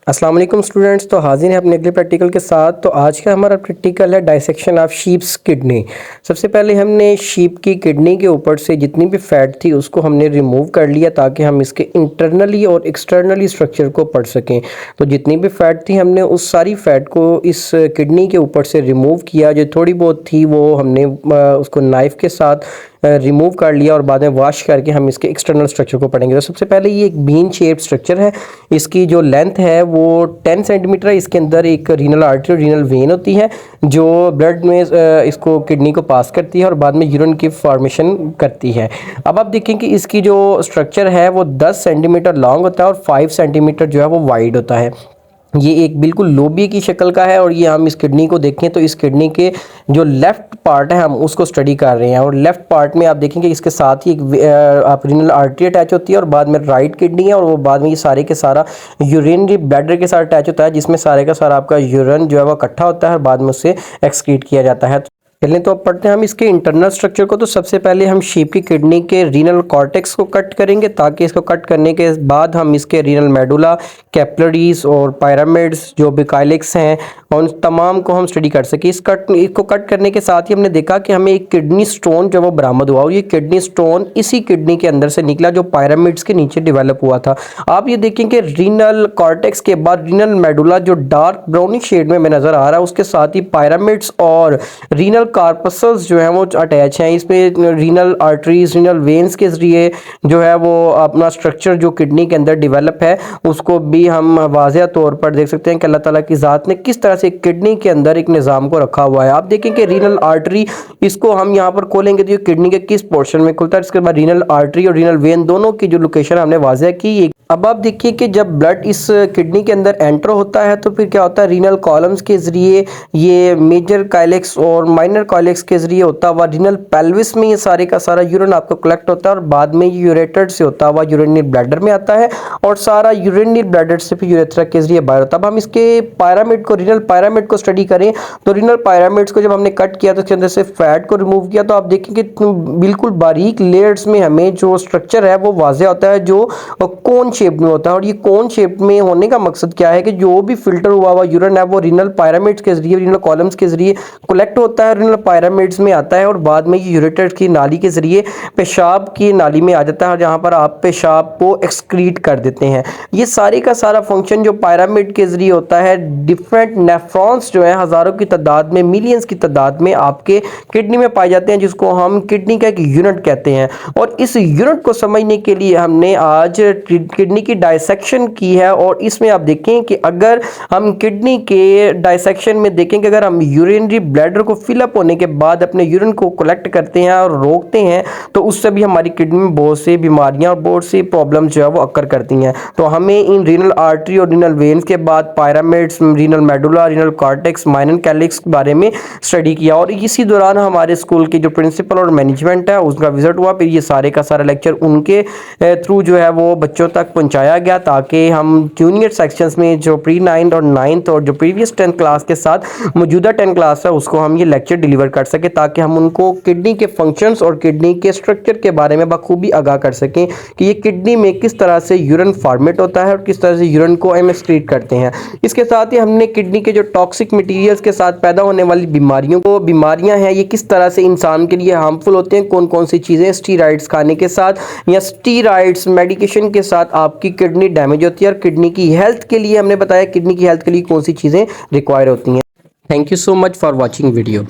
अस्सलाम वालेकुम स्टूडेंट्स। तो हाजिर हैं अपने अगले प्रैक्टिकल के साथ। तो आज का हमारा प्रैक्टिकल है डाइसेक्शन ऑफ शीप्स किडनी। सबसे पहले हमने शीप की किडनी के ऊपर से जितनी भी फैट थी उसको हमने रिमूव कर लिया ताकि हम इसके इंटरनली और एक्सटर्नली स्ट्रक्चर को पढ़ सकें। तो जितनी भी फैट थी हमने उस सारी फैट को इस किडनी के ऊपर से रिमूव किया। जो थोड़ी बहुत थी वो हमने उसको नाइफ़ के साथ रिमूव कर लिया और बाद में वॉश करके हम इसके एक्सटर्नल स्ट्रक्चर को पढ़ेंगे। तो सबसे पहले ये एक बीन शेप स्ट्रक्चर है। इसकी जो लेंथ है वो 10 सेंटीमीटर है। इसके अंदर एक रीनल आर्टरी और रीनल वेन होती है जो ब्लड में इसको किडनी को पास करती है और बाद में यूरिन की फॉर्मेशन करती है। अब आप देखें कि इसकी जो स्ट्रक्चर है वो 10 सेंटीमीटर लॉन्ग होता है और 5 सेंटीमीटर जो है वो वाइड होता है। ये एक बिल्कुल लोबी की शक्ल का है। और ये हम इस किडनी को देखें तो इस किडनी के जो लेफ्ट पार्ट है हम उसको स्टडी कर रहे हैं। और लेफ्ट पार्ट में आप देखेंगे इसके साथ ही एक आप रीनल आर्टरी अटैच होती है और बाद में राइट किडनी है और वो बाद में ये सारे के सारा यूरिनरी ब्लैडर के साथ अटैच होता है जिसमें सारे का सारा आपका यूरिन जो है वो इकट्ठा होता है और बाद में उससे एक्सक्रीट किया जाता है। चलें तो अब पढ़ते हैं हम इसके इंटरनल स्ट्रक्चर को। तो सबसे पहले हम शीप की किडनी के रीनल कॉर्टेक्स को कट करेंगे ताकि इसको कट करने के बाद हम इसके रीनल मेडुला, कैपिलरीज और पायरामिड्स जो बिकाइलिक्स हैं उन तमाम को हम स्टडी कर सकें। इसको कट करने के साथ ही हमने देखा कि हमें एक किडनी स्टोन जो वो बरामद हुआ और ये किडनी स्टोन इसी किडनी के अंदर से निकला जो पायरामिड्स के नीचे डेवलप हुआ था। आप ये देखें कि रीनल कॉर्टेक्स के बाद रीनल मेडुला जो डार्क ब्राउनिश शेड में नजर आ रहा है उसके साथ ही पायरामिड्स और रीनल कार्पसल्स जो है वो अटैच हैं। इसमें रीनल आर्टरीज, रीनल वेन्स के जरिए जो है वो अपना स्ट्रक्चर जो किडनी के अंदर डेवलप है उसको भी हम वाज़ेह तौर पर देख सकते हैं कि अल्लाह ताला की ज़ात ने किस तरह से किडनी के अंदर एक निज़ाम को रखा हुआ है। आप देखें कि रीनल आर्टरी इसको हम यहाँ पर खोलेंगे तो ये किडनी के किस पोर्शन में खुलता है। इसके बाद रीनल आर्टरी और रीनल वेन दोनों की जो लोकेशन हमने वाज़ेह की। अब आप देखिए कि जब ब्लड इस किडनी के अंदर एंटर होता है तो फिर क्या होता है, रीनल कॉलम्स के ज़रिए ये मेजर काइलेक्स और माइनर काइलेक्स के ज़रिए होता हुआ रीनल पेल्विस में ये सारे का सारा यूरिन आपको कलेक्ट होता है और बाद में ये यूरेटेड से होता हुआ यूरिनरी ब्लैडर में आता है और सारा यूरिनरी ब्लैडर से फिर यूरेथ्रा के ज़रिए बाहर होता है। अब हम इसके पायरामिड को, रीनल पायरामिड को स्टडी करें तो रीनल पायरामिड्स को जब हमने कट किया तो उसके अंदर से फैट को रिमूव किया तो आप देखेंगे बिल्कुल बारीक लेयर्स में हमें जो स्ट्रक्चर है वो वाज़ेह होता है जो कोन शेप में होता है। और ये कोन शेप में होने का मकसद क्या है कि जो भी फिल्टर हुआ यूरिन है वो रीनल पायरामिड्स के जरिए, रीनल कॉलम्स के जरिए कलेक्ट होता है, रीनल पायरामिड्स में आता है और बाद में ये यूरेटर की नाली के जरिए पेशाब की नाली में आ जाता है जहां पर आप पेशाब को एक्सक्रीट कर देते हैं। ये सारे का सारा फंक्शन जो पायरामिड के जरिए होता है, डिफरेंट नेफ्रॉन्स जो है हजारों की तादाद में, मिलियंस की तादाद में आपके किडनी में पाए जाते हैं जिसको हम किडनी का एक यूनिट कहते हैं। और इस यूनिट को समझने के लिए हमने आज किडनी की डाइसेक्शन की है। और इसमें आप देखें कि अगर हम किडनी के डाइसेक्शन में देखें कि अगर हम यूरिनरी ब्लैडर को फिलअप होने के बाद अपने यूरिन को कलेक्ट करते हैं और रोकते हैं तो उससे भी हमारी किडनी में बहुत सी बीमारियां और बहुत सी प्रॉब्लम जो है वो अक्कर करती हैं। तो हमें इन रीनल आर्टरी और रीनल वेन्स के बाद pyramids, renal medulla, renal cortex, minor calyx के बारे में स्टडी किया। और इसी दौरान हमारे स्कूल के जो प्रिंसिपल और मैनेजमेंट है उसका विजिट हुआ। फिर ये सारे का सारा लेक्चर उनके थ्रू जो है वो बच्चों तक पहुंचाया गया ताकि हम जूनियर सेक्शंस में जो प्री 9th और 9th और जो प्रीवियस 10th क्लास के साथ मौजूदा 10 क्लास है उसको हम ये लेक्चर डिलीवर कर सके ताकि हम उनको किडनी के फंक्शंस और किडनी के स्ट्रक्चर के बारे में बखूबी आगाह कर सकें कि ये किडनी में किस तरह से यूरिन फॉर्मेट होता है और किस तरह से यूरिन को हम एक्सक्रीट करते हैं। इसके साथ ही हमने किडनी के जो टॉक्सिक मटेरियल्स के साथ पैदा होने वाली बीमारियां हैं ये किस तरह से इंसान के लिए हार्मफुल होते हैं, कौन कौन सी चीज़ें स्टीरॉइड्स खाने के साथ या स्टीरॉइड्स मेडिकेशन के साथ आपकी किडनी डैमेज होती है और किडनी की हेल्थ के लिए हमने बताया किडनी की हेल्थ के लिए कौन सी चीज़ें रिक्वायर होती हैं। Thank you so much for watching video.